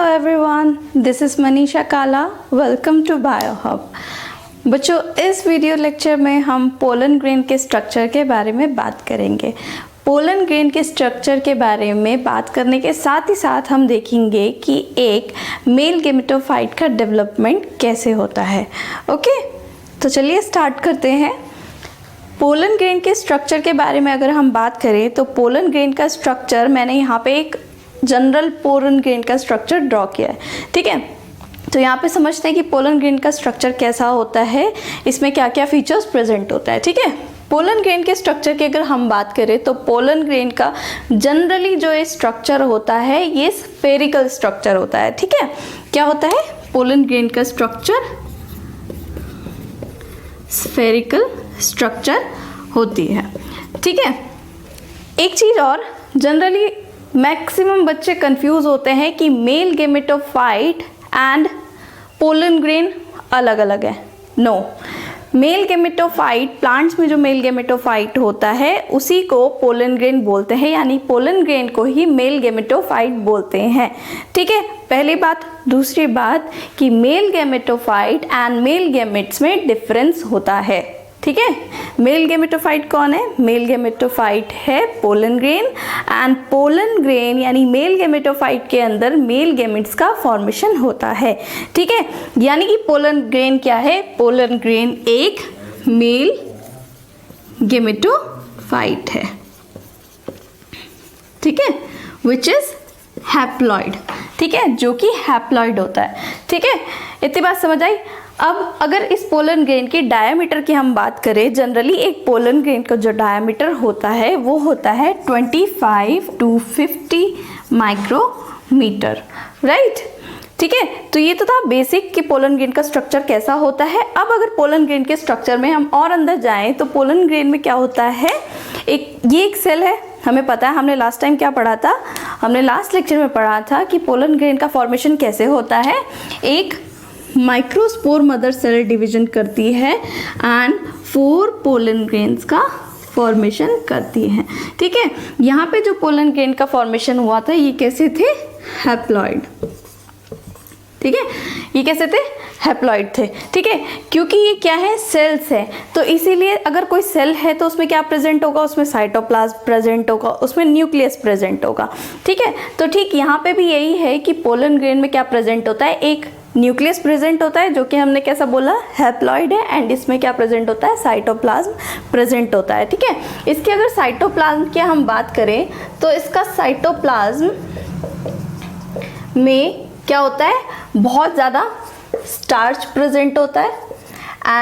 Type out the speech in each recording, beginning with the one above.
everyone, this is Manisha Kala. Welcome to BioHub. बच्चों, इस video lecture में हम पोलन ग्रेन के स्ट्रक्चर के बारे में बात करेंगे। पोलन ग्रेन के स्ट्रक्चर के बारे में बात करने के साथ ही साथ हम देखेंगे कि एक मेल गेमेटोफाइट का डेवलपमेंट कैसे होता है। ओके, तो चलिए स्टार्ट करते हैं। पोलन ग्रेन के स्ट्रक्चर के बारे में अगर हम बात करें तो पोलन ग्रेन का स्ट्रक्चर मैंने यहाँ पे एक जनरल पोलन ग्रेन का स्ट्रक्चर ड्रॉ किया है। ठीक है, तो यहाँ पे समझते हैं कि पोलन ग्रेन का स्ट्रक्चर कैसा होता है, इसमें क्या क्या फीचर्स प्रेजेंट होता है। ठीक है, पोलन ग्रेन के स्ट्रक्चर की अगर हम बात करें तो पोलन ग्रेन का जनरली जो ये स्ट्रक्चर होता है ये स्फेरिकल स्ट्रक्चर होता है। ठीक है, क्या होता है पोलन ग्रेन का स्ट्रक्चर? स्फेरिकल स्ट्रक्चर होती है। ठीक है, एक चीज़ और, जनरली मैक्सिमम बच्चे कंफ्यूज होते हैं कि male gametophyte and pollen grain अलग अलग है। नो, मेल गेमेटोफाइट, प्लांट्स में जो मेल गेमेटोफाइट होता है उसी को पोलन ग्रेन बोलते हैं, यानी पोलन ग्रेन को ही मेल गेमेटोफाइट बोलते हैं। ठीक है, पहली बात। दूसरी बात कि male gametophyte and male gametes में डिफरेंस होता है। ठीक है, मेल गेमेटोफाइट कौन है? मेल गेमेटोफाइट है pollen grain, and pollen grain यानी मेल गेमेटोफाइट के अंदर मेल गेमेट्स का फॉर्मेशन होता है। ठीक है, यानी कि पोलन ग्रेन क्या है? पोलन ग्रेन एक मेल गेमेटोफाइट है। ठीक है, विच इज हैप्लॉइड। ठीक है, जो कि हैप्लॉइड होता है। ठीक है, इतनी बात समझ आई। अब अगर इस पोलन ग्रेन की डायमीटर की हम बात करें, जनरली एक पोलन ग्रेन का जो डायमीटर होता है वो होता है 25 to 50 माइक्रोमीटर, राइट। ठीक है, तो ये तो था बेसिक कि पोलन ग्रेन का स्ट्रक्चर कैसा होता है। अब अगर पोलन ग्रेन के स्ट्रक्चर में हम और अंदर जाएं तो पोलन ग्रेन में क्या होता है, ये एक सेल है। हमें पता है, हमने लास्ट टाइम क्या पढ़ा था, हमने लास्ट लेक्चर में पढ़ा था कि पोलन ग्रेन का फॉर्मेशन कैसे होता है। एक माइक्रोस्पोर मदर सेल डिवीजन करती है एंड 4 पोलन ग्रेन्स का फॉर्मेशन करती है। ठीक है, यहाँ पे जो पोलन ग्रेन का फॉर्मेशन हुआ था ये कैसे थे? हैप्लॉइड। ठीक है, ये कैसे थे? हैप्लॉइड थे। ठीक है, क्योंकि ये क्या है? सेल्स है, तो इसीलिए अगर कोई सेल है तो उसमें क्या प्रेजेंट होगा? उसमें साइटोप्लाज्म प्रेजेंट होगा, उसमें न्यूक्लियस प्रेजेंट होगा। ठीक है, तो ठीक यहाँ पे भी यही है कि पोलन ग्रेन में क्या प्रेजेंट होता है? एक न्यूक्लियस प्रेजेंट होता है जो कि हमने कैसा बोला? हैप्लॉइड है। एंड इसमें क्या प्रेजेंट होता है? साइटोप्लाज्म प्रेजेंट होता है। ठीक है, इसकी अगर साइटोप्लाज्म की हम बात करें तो इसका साइटोप्लाज्म में क्या होता है? बहुत ज़्यादा स्टार्च प्रेजेंट होता है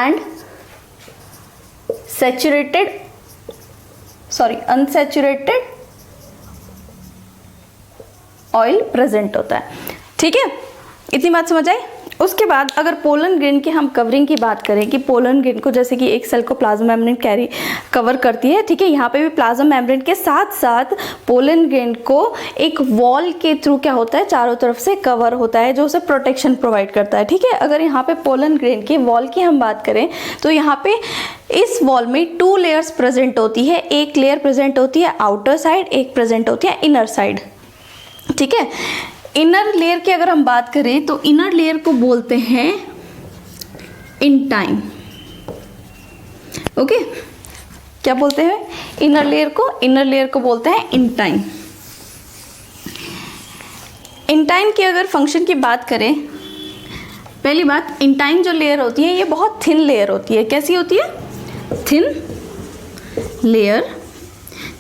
एंड अनसैचुरेटेड ऑयल प्रेजेंट होता है। ठीक है, इतनी बात समझ आई। उसके बाद अगर पोलन ग्रेन की हम कवरिंग की बात करें कि पोलन ग्रेन को जैसे कि एक सेल को प्लाज्मा मेम्ब्रेन कवर करती है। ठीक है, यहाँ पे भी प्लाज्मा मेम्ब्रेन के साथ साथ पोलन ग्रेन को एक वॉल के थ्रू क्या होता है? चारों तरफ से कवर होता है जो उसे प्रोटेक्शन प्रोवाइड करता है। ठीक है, अगर यहाँ पे पोलन ग्रेन की वॉल की हम बात करें तो यहाँ पे इस वॉल में 2 लेयर्स प्रेजेंट होती है। एक लेयर प्रेजेंट होती है आउटर साइड, एक प्रेजेंट होती है इनर साइड। ठीक है, इनर लेयर की अगर हम बात करें तो इनर लेयर को बोलते हैं इंटाइन। ओके, क्या बोलते हैं? इनर लेयर को बोलते हैं इंटाइन। इंटाइन की अगर फंक्शन की बात करें, पहली बात, इंटाइन जो लेयर होती है ये बहुत थिन लेयर होती है। कैसी होती है? Thin layer.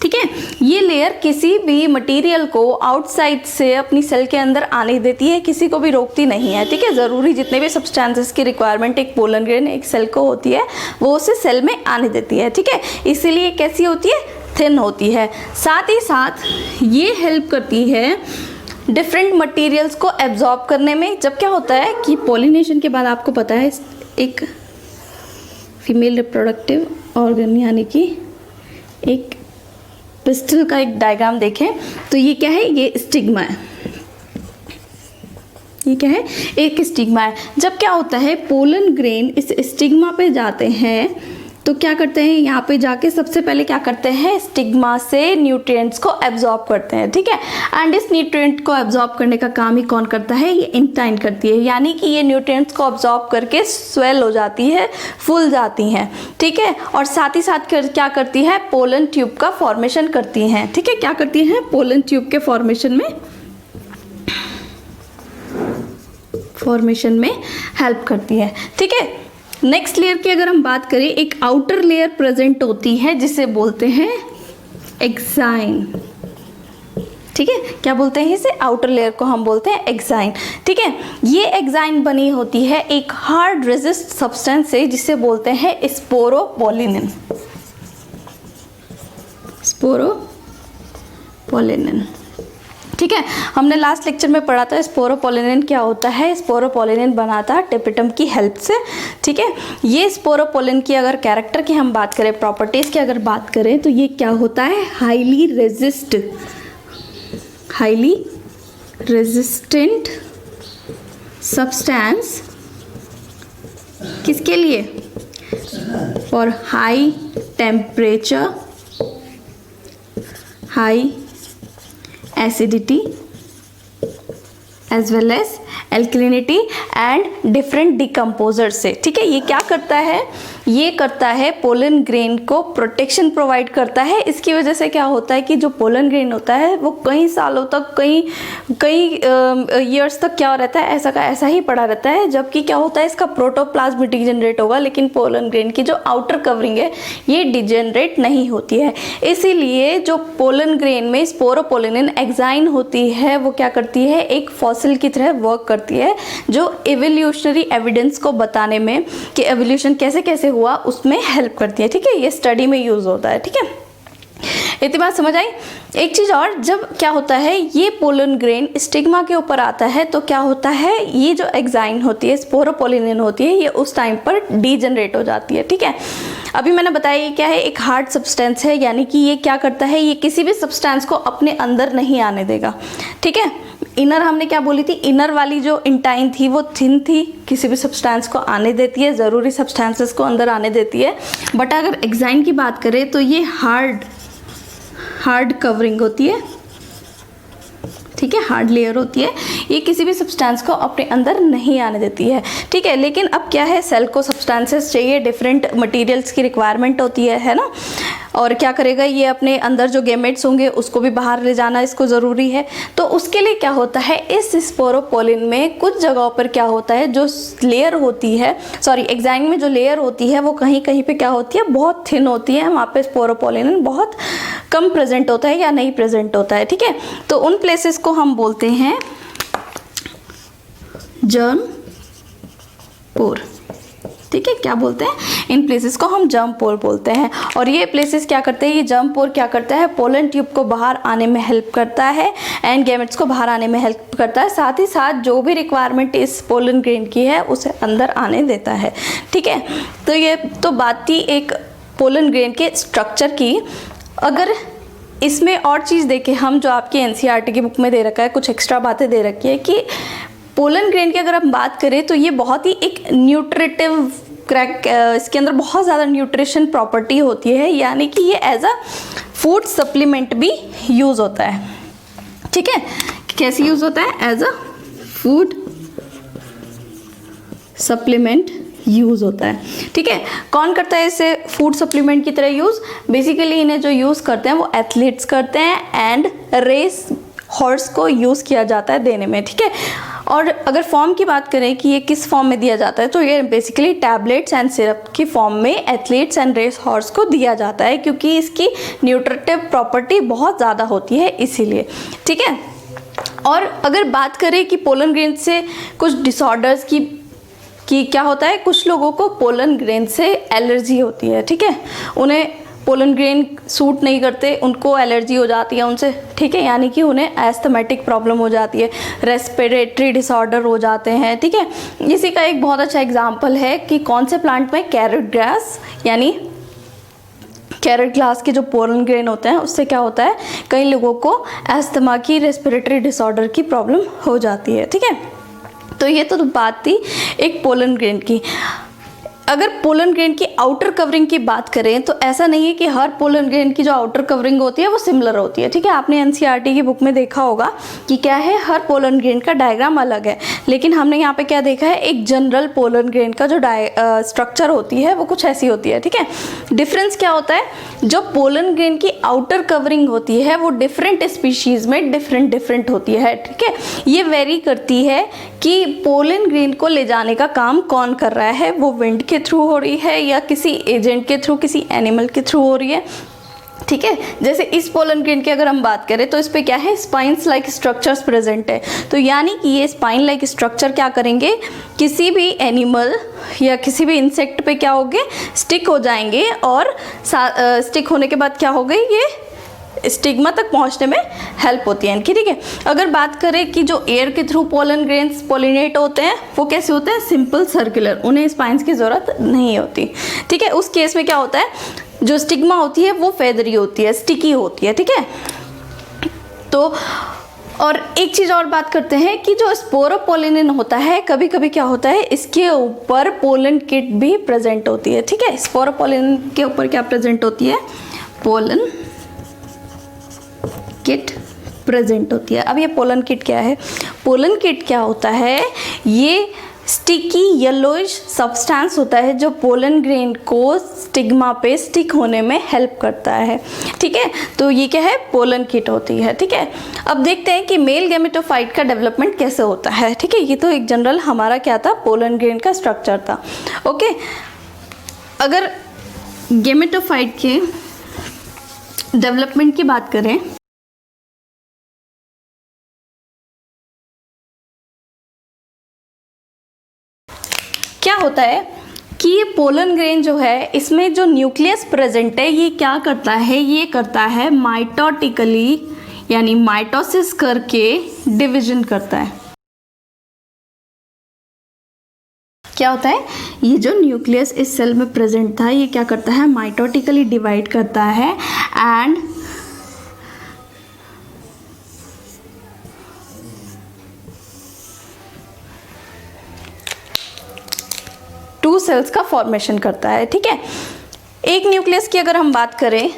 ठीक है, ये लेयर किसी भी मटेरियल को आउटसाइड से अपनी सेल के अंदर आने देती है, किसी को भी रोकती नहीं है। ठीक है, ज़रूरी जितने भी सब्सटेंसेस की रिक्वायरमेंट एक पोलन ग्रेन एक सेल को होती है वो उसे सेल में आने देती है। ठीक है, इसीलिए कैसी होती है? थिन होती है। साथ ही साथ ये हेल्प करती है डिफरेंट मटेरियल्स को एब्जॉर्ब करने में। जब क्या होता है कि पॉलिनेशन के बाद आपको पता है एक फीमेल रिप्रोडक्टिव ऑर्गन यानी कि एक पिस्टल का एक डायग्राम देखें तो ये क्या है? ये स्टिग्मा है। ये क्या है? एक स्टिग्मा है। जब क्या होता है पोलन ग्रेन इस स्टिग्मा पे जाते हैं तो क्या करते हैं, यहाँ पे जाके सबसे पहले क्या करते हैं, स्टिग्मा से न्यूट्रिएंट्स को एब्जॉर्ब करते हैं, ठीक है। एंड इस न्यूट्रिएंट को एब्जॉर्ब करने का काम ही कौन करता है, ये इंटाइन करती है, यानी कि ये न्यूट्रिएंट्स को एब्जॉर्ब करके स्वेल हो जाती है, फूल जाती हैं, ठीक है। और साथ ही साथ क्या करती है, पोलन ट्यूब का फॉर्मेशन करती हैं, ठीक है। क्या करती हैं, पोलन ट्यूब के फॉर्मेशन में हेल्प करती है, ठीक है। नेक्स्ट लेयर की अगर हम बात करें, एक आउटर लेयर प्रेजेंट होती है जिसे बोलते हैं एक्साइन, ठीक है। क्या बोलते हैं इसे, आउटर लेयर को हम बोलते हैं एक्साइन, ठीक है। ये एक्साइन बनी होती है एक हार्ड रेजिस्ट सब्सटेंस से जिसे बोलते हैं स्पोरोपोलिनिन, स्पोरोपोलिनिन, ठीक है। हमने लास्ट लेक्चर में पढ़ा था स्पोरोपोलिनिन क्या होता है। स्पोरोपोलिनिन बनाता है टेपिटम की हेल्प से, ठीक है। ये स्पोरोपोलिन की अगर कैरेक्टर की हम बात करें, प्रॉपर्टीज की अगर बात करें, तो ये क्या होता है, हाईली रेजिस्टेंट सब्सटेंस, किसके लिए, for high temperature, high acidity as well as alkalinity and different decomposer से, ठीक है। ये क्या करता है, ये करता है पोलन ग्रेन को प्रोटेक्शन प्रोवाइड करता है। इसकी वजह से क्या होता है कि जो पोलन ग्रेन होता है वो कई सालों तक, कई ईयर्स तक क्या रहता है, ऐसा का ऐसा ही पड़ा रहता है। जबकि क्या होता है, इसका प्रोटोप्लाज्म डिजेनरेट होगा, लेकिन पोलन ग्रेन की जो आउटर कवरिंग है ये डिजेनरेट नहीं होती है। इसीलिए जो पोलन ग्रेन में स्पोरोपोलिनिन एक्साइन होती है वो क्या करती है, एक फॉसिल की तरह वर्क करती है, जो एवोल्यूशनरी एविडेंस को बताने में कि एवोल्यूशन कैसे कैसे हुआ उसमें हेल्प करती है, ठीक है। ये स्टडी में यूज होता है, ठीक है। इतनी बात समझ आई। एक चीज़ और, जब क्या होता है ये पोलन ग्रेन स्टिग्मा के ऊपर आता है तो क्या होता है, ये जो एक्साइन होती है, स्पोरोपोलिनिन होती है, ये उस टाइम पर डीजनरेट हो जाती है, ठीक है। अभी मैंने बताया ये क्या है, एक हार्ड सब्सटेंस है, यानी कि ये क्या करता है, ये किसी भी सब्सटेंस को अपने अंदर नहीं आने देगा, ठीक है। इनर हमने क्या बोली थी, इनर वाली जो इंटाइन थी वो थिन थी, किसी भी सब्सटेंस को आने देती है, ज़रूरी सब्सटेंसेस को अंदर आने देती है। बट अगर एक्साइन की बात करें तो ये हार्ड कवरिंग होती है, ठीक है, हार्ड लेयर होती है, ये किसी भी सब्सटेंस को अपने अंदर नहीं आने देती है, ठीक है। लेकिन अब क्या है, सेल को सब्सटेंसेस चाहिए, डिफरेंट मटेरियल्स की रिक्वायरमेंट होती है ना। और क्या करेगा, ये अपने अंदर जो गेमेट्स होंगे उसको भी बाहर ले जाना इसको ज़रूरी है। तो उसके लिए क्या होता है, इस स्पोरोपोलिन में कुछ जगहों पर क्या होता है, जो लेयर होती है, सॉरी एक्साइन में जो लेयर होती है वो कहीं कहीं पे क्या होती है, बहुत थिन होती है, वहाँ पे स्पोरोपोलिन बहुत कम प्रेजेंट होता है या नहीं प्रेजेंट होता है, ठीक है। तो उन प्लेसेस को हम बोलते हैं जर्म पोर, ठीक है। क्या बोलते हैं, इन प्लेसेस को हम जर्म पोर बोलते हैं। और ये प्लेसेस क्या करते हैं, ये जर्म पोर क्या करता है, पोलन ट्यूब को बाहर आने में हेल्प करता है एंड गैमेट्स को बाहर आने में हेल्प करता है, साथ ही साथ जो भी रिक्वायरमेंट इस पोलन ग्रेन की है उसे अंदर आने देता है, ठीक है। तो ये तो बात थी एक पोलन ग्रेन के स्ट्रक्चर की। अगर इसमें और चीज़ देखें हम, जो आपकी एनसीईआरटी की बुक में दे रखा है, कुछ एक्स्ट्रा बातें दे रखी है कि पोलन ग्रेन की अगर हम बात करें तो ये बहुत ही एक न्यूट्रिटिव इसके अंदर बहुत ज़्यादा न्यूट्रिशन प्रॉपर्टी होती है, यानी कि ये एज अ फूड सप्लीमेंट भी यूज़ होता है, ठीक है। कैसे यूज़ होता है, as a food supplement use होता है, ठीक है। कौन करता है इसे फूड सप्लीमेंट की तरह यूज़, बेसिकली इन्हें जो यूज़ करते हैं वो एथलीट्स करते हैं एंड रेस हॉर्स को यूज़ किया जाता है देने में, ठीक है। और अगर फॉर्म की बात करें कि ये किस फॉर्म में दिया जाता है, तो ये बेसिकली टैबलेट्स एंड सिरप की फॉर्म में एथलीट्स एंड रेस हॉर्स को दिया जाता है, क्योंकि इसकी न्यूट्रिटिव प्रॉपर्टी बहुत ज़्यादा होती है इसीलिए, ठीक है। और अगर बात करें कि पोलन ग्रेन से कुछ डिसऑर्डर्स की क्या होता है, कुछ लोगों को पोलन ग्रेन से एलर्जी होती है, ठीक है। उन्हें पोलन ग्रेन सूट नहीं करते, उनको एलर्जी हो जाती है उनसे, ठीक है, यानी कि उन्हें एस्थमेटिक प्रॉब्लम हो जाती है, रेस्पिरेटरी डिसऑर्डर हो जाते हैं, ठीक है। इसी का एक बहुत अच्छा एग्जांपल है कि कौन से प्लांट में, कैरेट ग्रास, यानी कैरेट ग्रास के जो पोलन ग्रेन होते हैं उससे क्या होता है, कई लोगों को एस्थमा की, रेस्पिरेटरी डिसऑर्डर की प्रॉब्लम हो जाती है, ठीक है। तो ये तो बात थी एक पोलन ग्रेन की। अगर पोलन ग्रेन की आउटर कवरिंग की बात करें तो ऐसा नहीं है कि हर पोलन ग्रेन की जो आउटर कवरिंग होती है वो सिमिलर होती है, ठीक है। आपने एनसीईआरटी की बुक में देखा होगा कि क्या है, हर पोलन ग्रेन का डायग्राम अलग है, लेकिन हमने यहाँ पे क्या देखा है, एक जनरल पोलन ग्रेन का जो स्ट्रक्चर होती है वो कुछ ऐसी होती है, ठीक है। डिफरेंस क्या होता है, जो पोलन ग्रेन की आउटर कवरिंग होती है वो डिफरेंट स्पीशीज में डिफरेंट होती है, ठीक है। ये वेरी करती है कि पोलन ग्रेन को ले जाने का काम कौन कर रहा है, वो विंड के थ्रू हो रही है या किसी एजेंट के थ्रू, किसी एनिमल के थ्रू हो रही है, ठीक है। जैसे इस पोलन ग्रेन की अगर हम बात करें तो इस पे क्या है, स्पाइन्स लाइक स्ट्रक्चर्स प्रेजेंट है। तो यानी कि ये स्पाइन लाइक स्ट्रक्चर क्या करेंगे, किसी भी एनिमल या किसी भी इंसेक्ट पे क्या होंगे, स्टिक हो जाएंगे, और स्टिक होने के बाद क्या हो गई, ये स्टिग्मा तक पहुंचने में हेल्प होती है इनकी, ठीक है। अगर बात करें कि जो एयर के थ्रू पोलन ग्रेन्स पोलिनेट होते हैं वो कैसे होते हैं, सिंपल सर्कुलर, उन्हें स्पाइन्स की ज़रूरत नहीं होती, ठीक है। उस केस में क्या होता है, जो स्टिग्मा होती है वो फेदरी होती है, स्टिकी होती है, ठीक है। तो और एक चीज़ और बात करते हैं कि जो स्पोरोपोलिन होता है, कभी कभी क्या होता है, इसके ऊपर पोलन किट भी प्रेजेंट होती है, ठीक है। स्पोरोपोलिन के ऊपर क्या प्रेजेंट होती है, पोलन किट प्रेजेंट होती है। अब ये पोलन किट क्या है, पोलन किट क्या होता है, ये स्टिकी येलोइश सब्सटेंस होता है जो पोलन ग्रेन को स्टिग्मा पे स्टिक होने में हेल्प करता है, ठीक है। तो ये क्या है, पोलन किट होती है, ठीक है। अब देखते हैं कि मेल गैमेटोफाइट का डेवलपमेंट कैसे होता है, ठीक है। ये तो एक जनरल हमारा क्या था, पोलन ग्रेन का स्ट्रक्चर था, ओके। अगर गैमेटोफाइट के डेवलपमेंट की बात करें क्या होता है कि ये पोलन ग्रेन जो है, इसमें जो न्यूक्लियस प्रेजेंट है ये क्या करता है, ये करता है माइटोटिकली यानी माइटोसिस करके डिवीजन करता है। क्या होता है, ये जो न्यूक्लियस इस सेल में प्रेजेंट था ये क्या करता है, माइटोटिकली डिवाइड करता है एंड टू सेल्स का फॉर्मेशन करता है, ठीक है। एक न्यूक्लियस की अगर हम बात करें,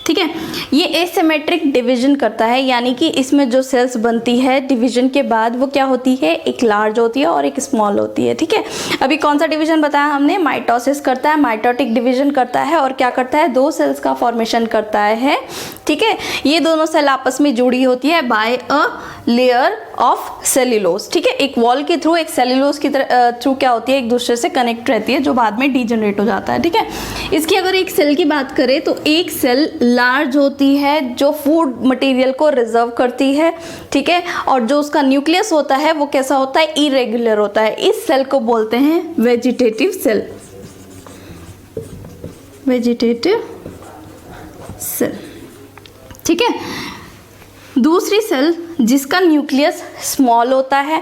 ठीक है, ये एसिमेट्रिक डिवीजन करता है, यानी कि इसमें जो सेल्स बनती है डिवीजन के बाद वो क्या होती है, एक लार्ज होती है और एक स्मॉल होती है, ठीक है। अभी कौन सा डिवीजन बताया हमने, माइटोसिस करता है, माइटोटिक डिवीजन करता है और क्या करता है, दो सेल्स का फॉर्मेशन करता है, ठीक है। ये दोनों सेल आपस में जुड़ी होती है by a layer of cellulose, ठीक है। एक वॉल के थ्रू, एक सेल्यूलोज की थ्रू क्या होती है, एक दूसरे से कनेक्ट रहती है, जो बाद में डीजनरेट हो जाता है, ठीक है। इसकी अगर एक सेल की बात करें तो एक सेल लार्ज होती है जो फूड मटेरियल को रिजर्व करती है, ठीक है, और जो उसका न्यूक्लियस होता है वो कैसा होता है, इरेगुलर होता है। इस सेल को बोलते हैं वेजिटेटिव सेल, वेजिटेटिव सेल, ठीक है। दूसरी सेल जिसका न्यूक्लियस स्मॉल होता है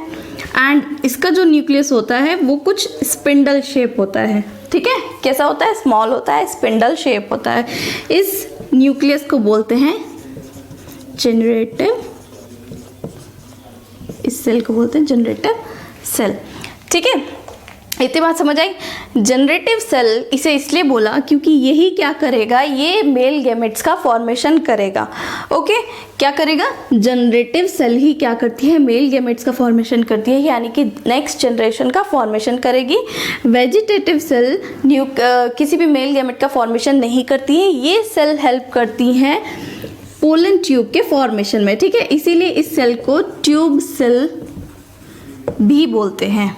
एंड इसका जो न्यूक्लियस होता है वो कुछ स्पिंडल शेप होता है, ठीक है। कैसा होता है, स्मॉल होता है, स्पिंडल शेप होता है। इस न्यूक्लियस को बोलते हैं जनरेटिव, इस सेल को बोलते हैं जनरेटिव सेल, ठीक है। इतनी बात समझ आई। जनरेटिव सेल इसे इसलिए बोला क्योंकि यही क्या करेगा, ये मेल गैमेट्स का फॉर्मेशन करेगा, ओके। क्या करेगा, जनरेटिव सेल ही क्या करती है, मेल गैमेट्स का फॉर्मेशन करती है, यानी कि नेक्स्ट जनरेशन का फॉर्मेशन करेगी। वेजिटेटिव सेल किसी भी मेल गैमेट का फॉर्मेशन नहीं करती है, ये सेल हेल्प करती हैं पोलन ट्यूब के फॉर्मेशन में, ठीक है। इसीलिए इस सेल को ट्यूब सेल भी बोलते हैं।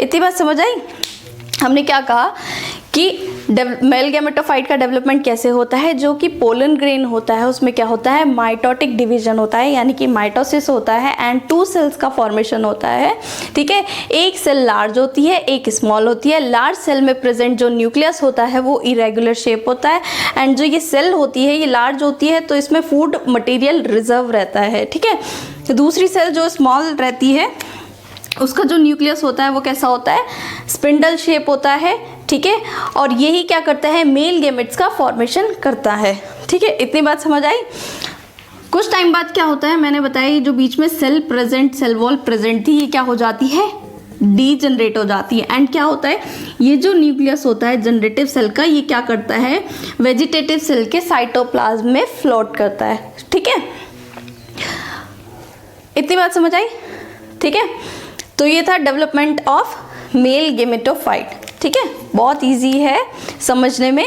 इतनी बात समझ आई। हमने क्या कहा कि मेल गैमेटोफाइट का डेवलपमेंट कैसे होता है, जो कि पोलन ग्रेन होता है उसमें क्या होता है, माइटोटिक डिवीजन होता है, यानी कि माइटोसिस होता है एंड टू सेल्स का फॉर्मेशन होता है, ठीक है। एक सेल लार्ज होती है, एक स्मॉल होती है। लार्ज सेल में प्रेजेंट जो न्यूक्लियस होता है वो इरेगुलर शेप होता है एंड जो ये सेल होती है ये लार्ज होती है तो इसमें फूड मटेरियल रिजर्व रहता है, ठीक है। तो दूसरी सेल जो स्मॉल रहती है उसका जो न्यूक्लियस होता है वो कैसा होता है, स्पिंडल शेप होता है, ठीक है। और यही क्या करता है, मेल गैमेट्स का फॉर्मेशन करता है, ठीक है। इतनी बात समझ आई। कुछ टाइम बाद क्या होता है, मैंने बताया ये जो बीच में cell present, cell wall present थी, ये क्या हो जाती है, डीजनरेट हो जाती है। एंड क्या होता है, ये जो न्यूक्लियस होता है जनरेटिव सेल का, ये क्या करता है, वेजिटेटिव सेल के साइटोप्लाज्म में फ्लोट करता है। ठीक है, इतनी बात समझ आई? ठीक है, तो ये था डेवलपमेंट ऑफ मेल गेमेटोफाइट। ठीक है, बहुत इजी है समझने में,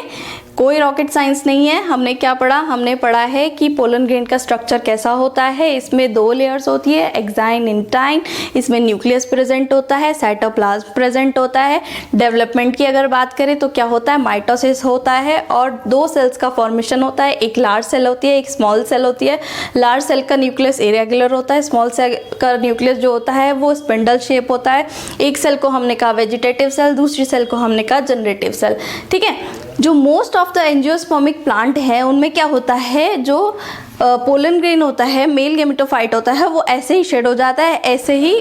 कोई रॉकेट साइंस नहीं है। हमने क्या पढ़ा, हमने पढ़ा है कि पोलन ग्रेन का स्ट्रक्चर कैसा होता है। इसमें 2 लेयर्स होती है, एक्साइन, इंटाइन। इसमें न्यूक्लियस प्रेजेंट होता है, साइटोप्लाज्म प्रेजेंट होता है। डेवलपमेंट की अगर बात करें तो क्या होता है, माइटोसिस होता है और 2 सेल्स का फॉर्मेशन होता है। एक लार्ज सेल होती है, एक स्मॉल सेल होती है। लार्ज सेल का न्यूक्लियस इरेगुलर होता है, स्मॉल सेल का न्यूक्लियस जो होता है वो स्पिंडल शेप होता है। एक सेल को हमने कहा वेजिटेटिव सेल, दूसरी सेल को हमने कहा जनरेटिव सेल। ठीक है, जो most of the angiospermic plant है उनमें क्या होता है, जो पोलन ग्रेन होता है, मेल गेमेटोफाइट होता है, वो ऐसे ही शेड हो जाता है, ऐसे ही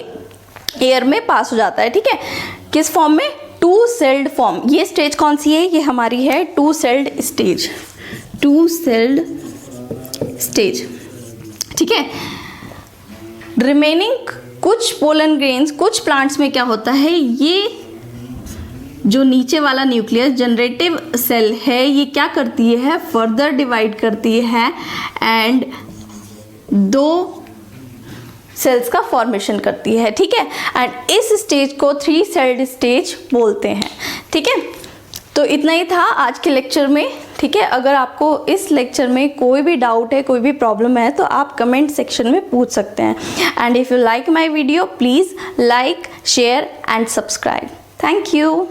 एयर में पास हो जाता है। ठीक है, किस फॉर्म में, 2 सेल्ड फॉर्म। ये स्टेज कौन सी है, ये हमारी है 2 सेल्ड स्टेज, 2 सेल्ड स्टेज। ठीक है, रिमेनिंग कुछ पोलन ग्रेन्स, कुछ प्लांट्स में क्या होता है, ये जो नीचे वाला न्यूक्लियस जनरेटिव सेल है, ये क्या करती है, फर्दर डिवाइड करती है एंड 2 सेल्स का फॉर्मेशन करती है। ठीक है, एंड इस स्टेज को 3 सेल्ड स्टेज बोलते हैं। ठीक है, तो इतना ही था आज के लेक्चर में। ठीक है, अगर आपको इस लेक्चर में कोई भी डाउट है, कोई भी प्रॉब्लम है, तो आप कमेंट सेक्शन में पूछ सकते हैं। And if you like my video, please like, share and subscribe. Thank you.